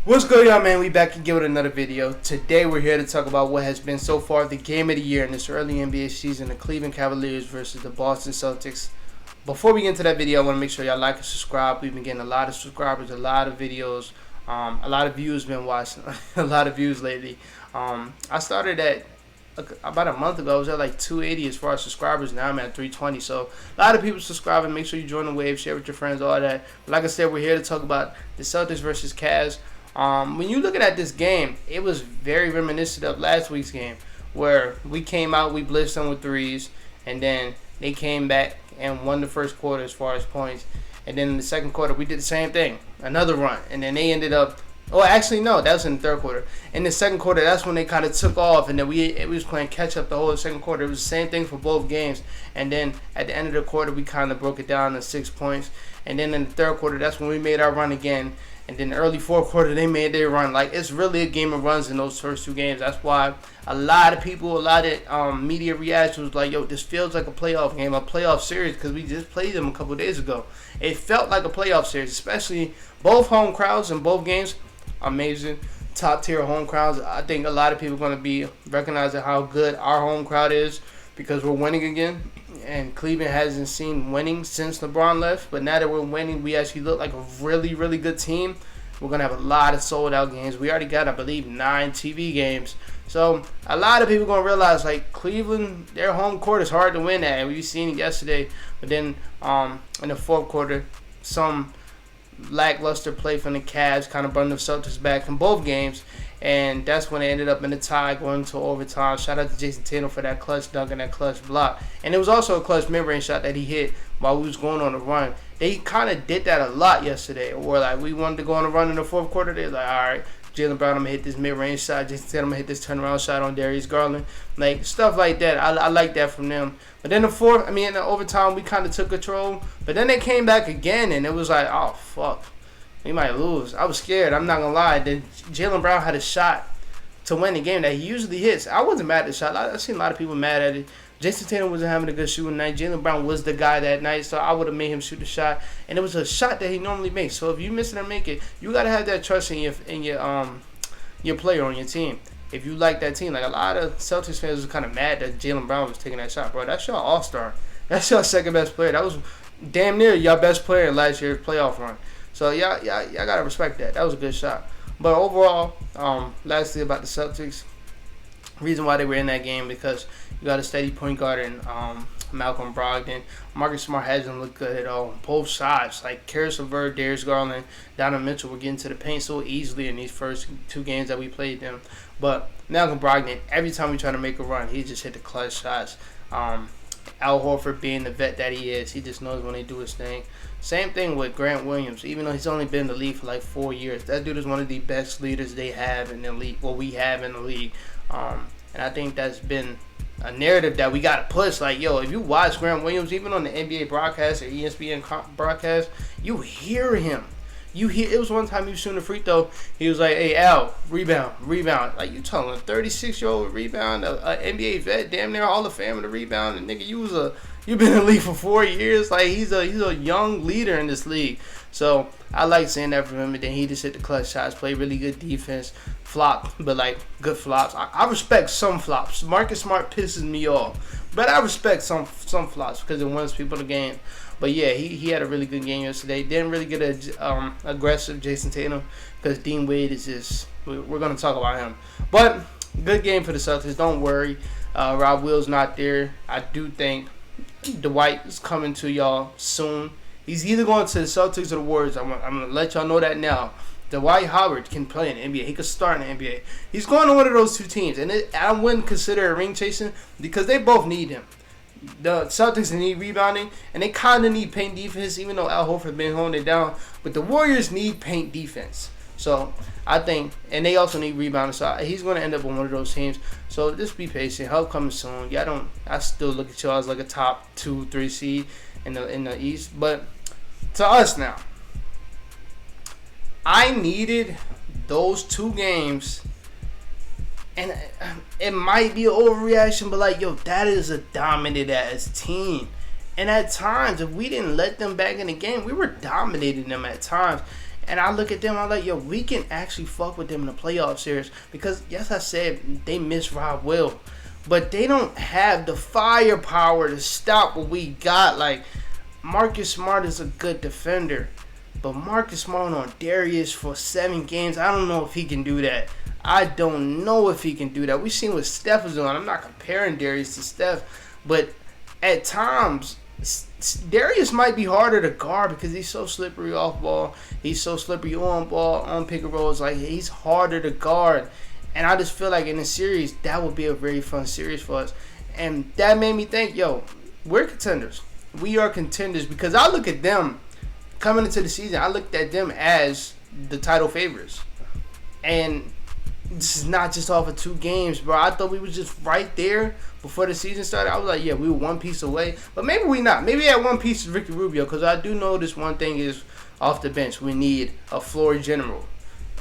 What's good, y'all, man? We back again with another video. Today we're here to talk about what has been so far the game of the year in this early NBA season, the Cleveland Cavaliers versus the Boston Celtics. Before we get into that video, I want to make sure y'all like and subscribe. We've been getting a lot of subscribers, a lot of videos, a lot of views been watching, a lot of views lately. I started at about a month ago. I was at like 280 as far as subscribers. Now I'm at 320. So a lot of people subscribing. Make sure you join the wave, share with your friends, all that. But like I said, we're here to talk about the Celtics versus Cavs. When you looking at this game, it was very reminiscent of last week's game where we came out, we blitzed them with threes, and then they came back and won the first quarter as far as points. And then in the second quarter, we did the same thing, another run. And then they ended up, oh, actually, no, that was in the third quarter. In the second quarter, that's when they kind of took off, and then we was playing catch-up the whole second quarter. It was the same thing for both games. And then at the end of the quarter, we kind of broke it down to 6 points. And then in the third quarter, that's when we made our run again. And then the early fourth quarter, they made their run. Like, it's really a game of runs in those first two games. That's why a lot of people, a lot of media reaction was like, yo, this feels like a playoff game, a playoff series, because we just played them a couple of days ago. It felt like a playoff series, especially both home crowds in both games. Amazing. Top-tier home crowds. I think a lot of people are going to be recognizing how good our home crowd is because we're winning again. And Cleveland hasn't seen winning since LeBron left. But now that we're winning, we actually look like a really, really good team. We're going to have a lot of sold-out games. We already got, I believe, 9 TV games. So a lot of people are going to realize, like, Cleveland, their home court is hard to win at. And we've seen it yesterday. But then in the fourth quarter, some lackluster play from the Cavs kind of brought the Celtics back in both games. And that's when they ended up in the tie going to overtime. Shout out to Jason Tatum for that clutch dunk and that clutch block. And it was also a clutch mid-range shot that he hit while we was going on a run. They kind of did that a lot yesterday. Where, like, we wanted to go on a run in the fourth quarter. They're like, all right, Jaylen Brown, I'm going to hit this mid-range shot. Jason Tatum, I'm going to hit this turnaround shot on Darius Garland. Like, stuff like that. I like that from them. But then in the overtime, we kind of took control. But then they came back again, and it was like, oh, fuck. We might lose. I was scared. I'm not going to lie. Then Jaylen Brown had a shot to win the game that he usually hits. I wasn't mad at the shot. I've seen a lot of people mad at it. Jason Tatum wasn't having a good shooting night. Jaylen Brown was the guy that night, so I would have made him shoot the shot. And it was a shot that he normally makes. So if you miss it or make it, you got to have that trust in your player on your team. If you like that team, like a lot of Celtics fans were kind of mad that Jaylen Brown was taking that shot, bro. That's your all-star. That's your second best player. That was damn near your best player in last year's playoff run. So y'all gotta respect that. That was a good shot. But overall, lastly about the Celtics, reason why they were in that game because you got a steady point guard in Malcolm Brogdon. Marcus Smart hasn't looked good at all. Both sides, like Karis LeVert, Darius Garland, Donovan Mitchell, were getting to the paint so easily in these first two games that we played them. But Malcolm Brogdon, every time we try to make a run, he just hit the clutch shots. Al Horford being the vet that he is, he just knows when they do his thing. Same thing with Grant Williams, even though he's only been in the league for like 4 years. That dude is one of the best leaders they have in the league, we have in the league. And I think that's been a narrative that we got to push. Like, yo, if you watch Grant Williams, even on the NBA broadcast or ESPN broadcast, you hear him. It was one time he was shooting a free throw. He was like, hey, Al, rebound. Like, you telling a 36-year-old rebound, an NBA vet, damn near Hall of Fame in the rebound, and nigga, you've been in the league for 4 years. Like, he's a young leader in this league. So I like saying that from him. And then he just hit the clutch shots, played really good defense, flop, but like good flops. I respect some flops. Marcus Smart pisses me off, but I respect some flops because it wins people the game. But yeah, he had a really good game yesterday. Didn't really get a aggressive Jason Tatum because Dean Wade is just, we're going to talk about him. But good game for the Celtics. Don't worry. Rob Will's not there. I do think Dwight is coming to y'all soon. He's either going to the Celtics or the Warriors. I'm going to let y'all know that now. Dwight Howard can play in the NBA. He could start in the NBA. He's going to one of those two teams. And I wouldn't consider a ring chasing because they both need him. The Celtics need rebounding, and they kind of need paint defense, even though Al Horford been holding it down. But the Warriors need paint defense. So I think, and they also need rebounding. So he's going to end up on one of those teams. So just be patient. Help coming soon. I still look at y'all as like a top 2-3 seed in the East. But to us now, I needed those two games. And it might be an overreaction, but like, yo, that is a dominant ass team. And at times, if we didn't let them back in the game, we were dominating them at times. And I look at them, I'm like, yo, we can actually fuck with them in the playoff series. Because, yes, I said they miss Rob Will. But they don't have the firepower to stop what we got. Like, Marcus Smart is a good defender. But Marcus Smart on Darius for 7 games, I don't know if he can do that. I don't know if he can do that. We've seen what Steph is doing. I'm not comparing Darius to Steph. But at times, Darius might be harder to guard because he's so slippery off ball. He's so slippery on ball, on pick and rolls. Like, he's harder to guard. And I just feel like in a series, that would be a very fun series for us. And that made me think, yo, we're contenders. We are contenders because I look at them coming into the season. I looked at them as the title favorites. And this is not just off of 2 games, bro. I thought we was just right there before the season started. I was like, yeah, we were 1 piece away. But maybe we not. Maybe at 1 piece is Ricky Rubio because I do know this one thing is off the bench. We need a floor general.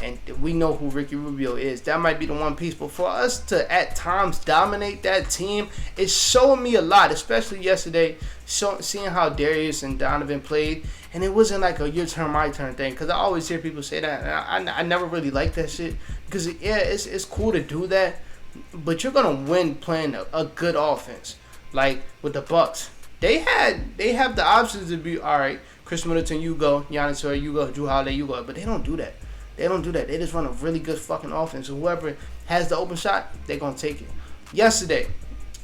And we know who Ricky Rubio is. That might be the 1 piece. But for us to, at times, dominate that team, it's showing me a lot, especially yesterday, seeing how Darius and Donovan played. And it wasn't like a your turn, my turn thing. Because I always hear people say that. And I never really like that shit. Because, yeah, it's cool to do that. But you're going to win playing a good offense. Like with the Bucks. They have the options to be, all right, Chris Middleton, you go. Giannis, you go. Drew Holiday, you go. But they don't do that. They don't do that. They just run a really good fucking offense. Whoever has the open shot, they're going to take it. Yesterday,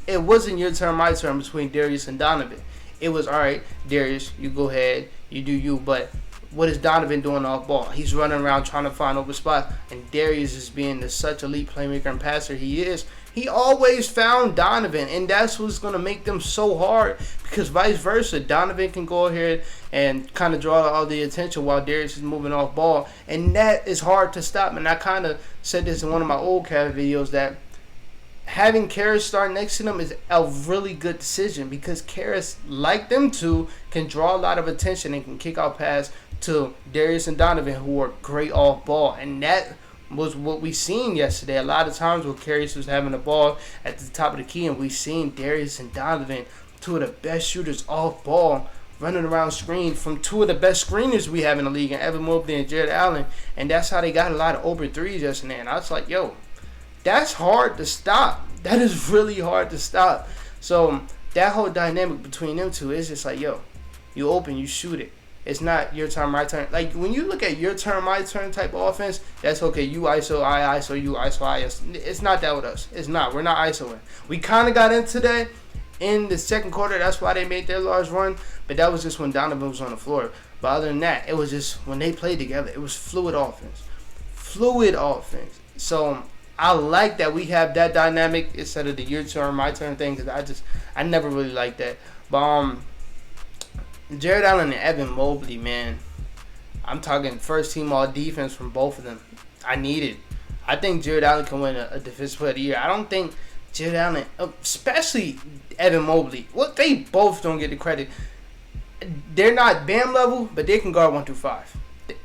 it wasn't your turn, my turn between Darius and Donovan. It was, all right, Darius, you go ahead, you do you. But what is Donovan doing off ball? He's running around trying to find open spots. And Darius is being such elite playmaker and passer he is. He always found Donovan, and that's what's going to make them so hard because vice versa, Donovan can go ahead and kind of draw all the attention while Darius is moving off ball, and that is hard to stop. And I kind of said this in one of my old Cav videos that having Karras start next to them is a really good decision because Karras, like them two, can draw a lot of attention and can kick out pass to Darius and Donovan, who are great off ball, and that was what we seen yesterday. A lot of times where Karras was having the ball at the top of the key, and we seen Darius and Donovan, 2 of the best shooters off ball, running around screen from 2 of the best screeners we have in the league, and Evan Mobley and Jared Allen, and that's how they got a lot of open threes yesterday. And I was like, yo, that's hard to stop. That is really hard to stop. So that whole dynamic between them two is just like, yo, you open, you shoot it. It's not your turn, my turn. Like, when you look at your turn, my turn type of offense, that's okay. You ISO, I ISO, you ISO, I ISO. It's not that with us. It's not. We're not ISOing. We kind of got into that in the second quarter. That's why they made their large run. But that was just when Donovan was on the floor. But other than that, it was just when they played together, it was fluid offense. Fluid offense. So I like that we have that dynamic instead of the your turn, my turn thing because I never really liked that. But, Jared Allen and Evan Mobley, man. I'm talking first team all defense from both of them. I need it. I think Jared Allen can win a defensive player of the year. I don't think Jared Allen, especially Evan Mobley, well, they both don't get the credit. They're not Bam level, but they can guard 1 through 5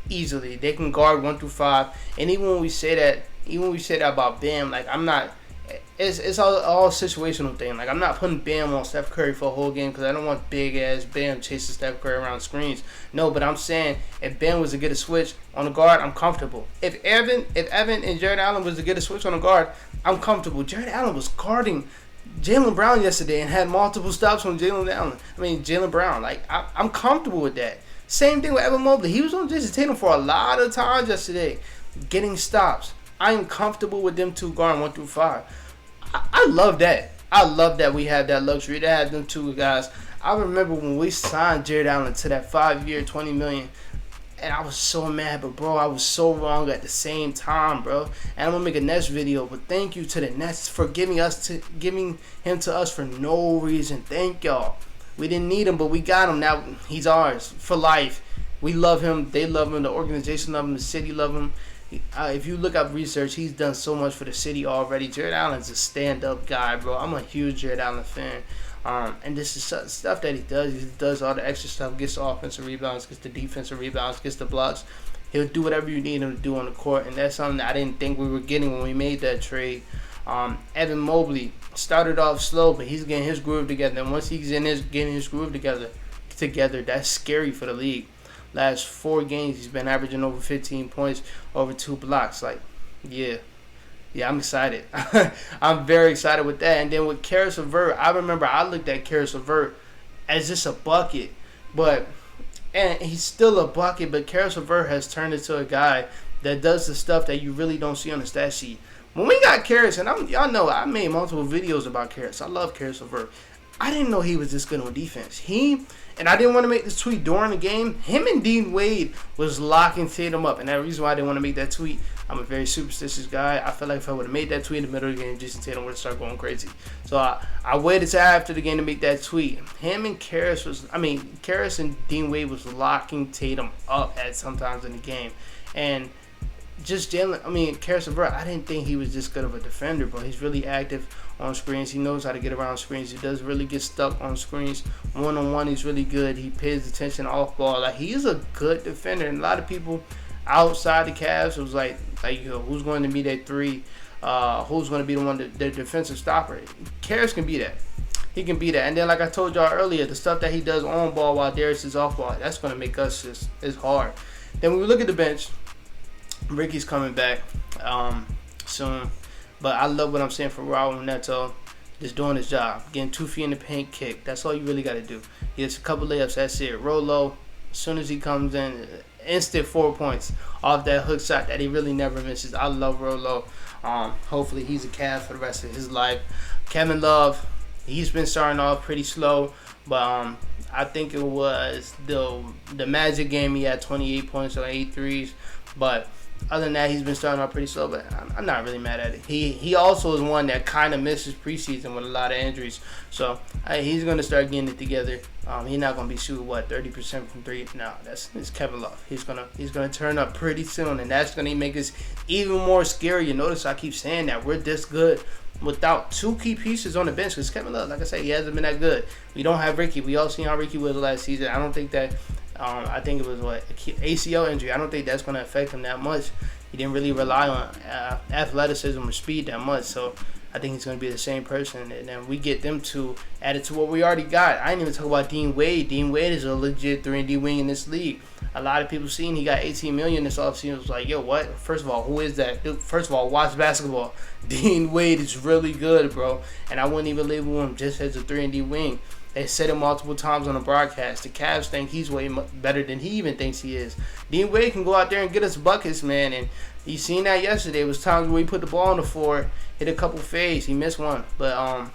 easily. They can guard 1 through 5. And even when we say that about Bam, like I'm not. It's all situational thing. Like, I'm not putting Bam on Steph Curry for a whole game because I don't want big-ass Bam chasing Steph Curry around screens. No, but I'm saying if Bam was to get a switch on the guard, I'm comfortable. If Evan and Jared Allen was to get a switch on the guard, I'm comfortable. Jared Allen was guarding Jaylen Brown yesterday and had multiple stops on Jaylen Brown. Like, I'm comfortable with that. Same thing with Evan Mobley. He was on Jason Tatum for a lot of times yesterday, getting stops. I am comfortable with them two guarding 1 through 5. I love that. I love that we have that luxury to have them 2 guys. I remember when we signed Jared Allen to that 5-year, $20 million, and I was so mad, but bro, I was so wrong at the same time, bro. And I'm gonna make a Nets video, but thank you to the Nets for giving him to us for no reason. Thank y'all. We didn't need him, but we got him. Now he's ours for life. We love him. They love him. The organization love him. The city love him. If you look up research, he's done so much for the city already. Jared Allen's a stand-up guy, bro. I'm a huge Jared Allen fan. And this is stuff that he does. He does all the extra stuff, gets the offensive rebounds, gets the defensive rebounds, gets the blocks. He'll do whatever you need him to do on the court, and that's something that I didn't think we were getting when we made that trade. Evan Mobley started off slow, but he's getting his groove together. And once he's getting his groove together, that's scary for the league. Last 4 games, he's been averaging over 15 points, over 2 blocks. Like, yeah. Yeah, I'm excited. I'm very excited with that. And then with Karis LeVert, I remember I looked at Karis LeVert as just a bucket. And he's still a bucket, but Karis LeVert has turned into a guy that does the stuff that you really don't see on the stat sheet. When we got Karis, and y'all know I made multiple videos about Karis. I love Karis LeVert. I didn't know he was this good on defense. And I didn't want to make this tweet during the game. Him and Dean Wade was locking Tatum up. And that reason why I didn't want to make that tweet, I'm a very superstitious guy. I feel like if I would have made that tweet in the middle of the game, Jason Tatum would have started going crazy. So I waited till after the game to make that tweet. Karis and Dean Wade was locking Tatum up at sometimes in the game. And just Karis LeVert, I didn't think he was this good of a defender, but he's really active on screens. He knows how to get around screens. He does really get stuck on screens. One-on-one, he's really good. He pays attention off ball. Like, he's a good defender. And a lot of people outside the Cavs was like who's going to be that 3? Who's going to be the one, the defensive stopper? Karis can be that. He can be that. And then, like I told y'all earlier, the stuff that he does on ball while Darius is off ball, that's going to make us it's hard. Then when we look at the bench, Ricky's coming back soon. But I love what I'm seeing from Raul Neto. Just doing his job. Getting 2 feet in the paint, kick. That's all you really got to do. He gets a couple layups, that's it. Rolo, as soon as he comes in, instant 4 points off that hook shot that he really never misses. I love Rolo. Hopefully he's a Cav for the rest of his life. Kevin Love, he's been starting off pretty slow. But I think it was the Magic game. He had 28 points on 8 threes. But other than that, he's been starting off pretty slow, but I'm not really mad at it. He also is one that kind of misses preseason with a lot of injuries. So he's going to start getting it together. He's not going to be shooting 30% from 3. No, it's Kevin Love. He's gonna turn up pretty soon, and that's going to make us even more scary. You notice I keep saying that we're this good without 2 key pieces on the bench, because Kevin Love, like I said, he hasn't been that good. We don't have Ricky. We all seen how Ricky was last season. I don't think that. I think it was ACL injury. I don't think that's going to affect him that much. He didn't really rely on athleticism or speed that much, so I think he's going to be the same person. And then we get them 2 added to what we already got. I didn't even talk about Dean Wade. Dean Wade is a legit 3-and-D wing in this league. A lot of people seen he got $18 million this offseason. It was like, yo, what? First of all, who is that? Dude, first of all, watch basketball. Dean Wade is really good, bro. And I wouldn't even label him just as a 3-and-D wing. They said it multiple times on the broadcast. The Cavs think he's way better than he even thinks he is. Dean Wade can go out there and get us buckets, man. And you seen that yesterday. It was times where he put the ball on the floor, hit a couple fades. He missed one. But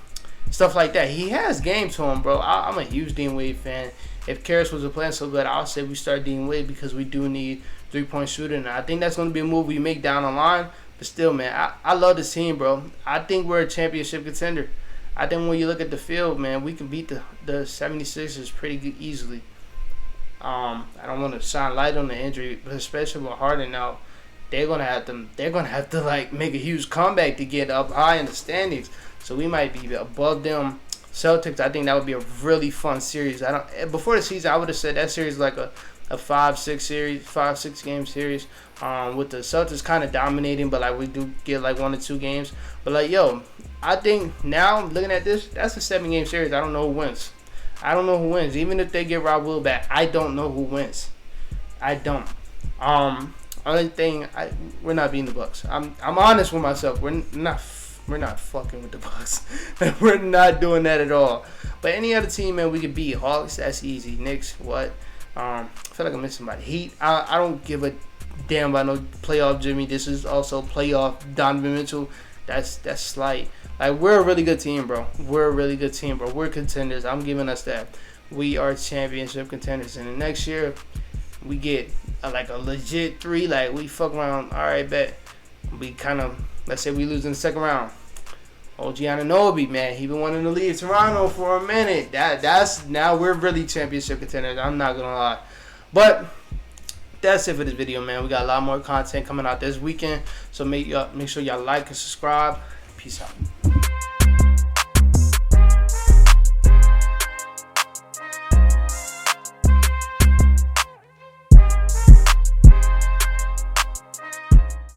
stuff like that. He has game to him, bro. I'm a huge Dean Wade fan. If Karis was playing so good, I'll say we start Dean Wade because we do need 3-point shooting. And I think that's going to be a move we make down the line. But still, man, I love this team, bro. I think we're a championship contender. I think when you look at the field, man, we can beat the 76ers pretty good, easily. I don't want to shine light on the injury, but especially with Harden now, they're gonna have to like make a huge comeback to get up high in the standings. So we might be above them. Celtics, I think that would be a really fun series. Before the season, I would have said that series like a 5-6 game series. With the Celtics kind of dominating, but like we do get like 1 or 2 games. But like, yo, I think now looking at this, that's a 7-game series. I don't know who wins. Even if they get Rob Will back, I don't know who wins. I don't. Only thing, we're not beating the Bucks. I'm honest with myself. We're not fucking with the Bucks. We're not doing that at all. But any other team, man, we could beat. Hawks, that's easy. Knicks, what? I feel like I'm missing somebody. Heat, I don't give a damn about no playoff Jimmy. This is also playoff Donovan Mitchell. That's slight. Like, we're a really good team, bro. We're contenders. I'm giving us that. We are championship contenders. And the next year, we get like a legit 3. Like, we fuck around. All right, bet. We kind of, let's say we lose in the second round. OG Anunoby, man, he been wanting to leave Toronto for a minute. That's now we're really championship contenders. I'm not gonna lie. But that's it for this video, man. We got a lot more content coming out this weekend. So make sure y'all like and subscribe. Peace out.